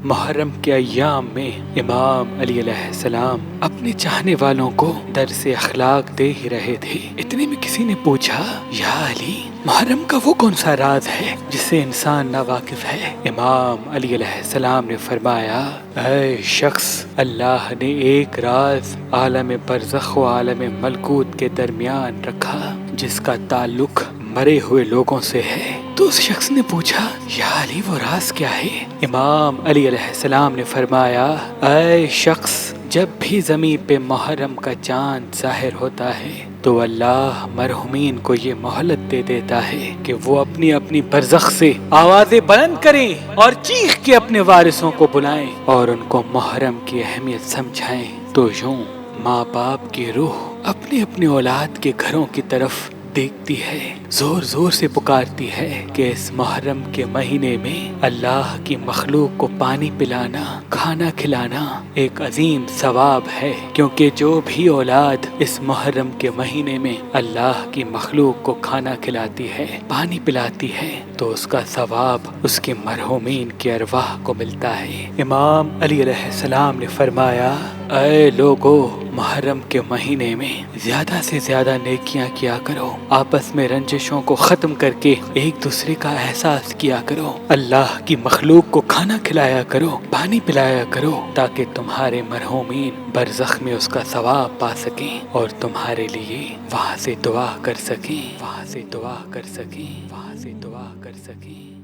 محرم کے ایام میں امام علی علیہ السلام اپنے چاہنے والوں کو درس اخلاق دے ہی رہے تھے۔ اتنے میں کسی نے پوچھا، یا علی، محرم کا وہ کون سا راز ہے جس سے انسان ناواقف ہے؟ امام علی علیہ السلام نے فرمایا، اے شخص، اللہ نے ایک راز عالم برزخ و عالم ملکوت کے درمیان رکھا جس کا تعلق مرے ہوئے لوگوں سے ہے۔ تو اس شخص نے پوچھا، یا علی، وہ راز کیا ہے؟ امام علی علیہ السلام نے فرمایا، اے شخص، جب بھی زمین پہ محرم کا چاند ظاہر ہوتا ہے تو اللہ مرحومین کو یہ مہلت دے دیتا ہے کہ وہ اپنی اپنی برزخ سے آوازیں بلند کریں اور چیخ کے اپنے وارثوں کو بلائیں اور ان کو محرم کی اہمیت سمجھائیں۔ تو یوں ماں باپ کی روح اپنے اپنے اولاد کے گھروں کی طرف دیکھتی ہے، زور زور سے پکارتی ہے کہ اس محرم کے مہینے میں اللہ کی مخلوق کو پانی پلانا، کھانا کھلانا ایک عظیم ثواب ہے، کیونکہ جو بھی اولاد اس محرم کے مہینے میں اللہ کی مخلوق کو کھانا کھلاتی ہے، پانی پلاتی ہے، تو اس کا ثواب اس کے مرحومین کی ارواح کو ملتا ہے۔ امام علی علیہ السلام نے فرمایا، اے لوگو، محرم کے مہینے میں زیادہ سے زیادہ نیکیاں کیا کرو، آپس میں رنجشوں کو ختم کر کے ایک دوسرے کا احساس کیا کرو، اللہ کی مخلوق کو کھانا کھلایا کرو، پانی پلایا کرو، تاکہ تمہارے مرحومین برزخ میں اس کا ثواب پا سکیں اور تمہارے لیے وہاں سے دعا کر سکیں، وہاں سے دعا کر سکیں، وہاں سے دعا کر سکیں۔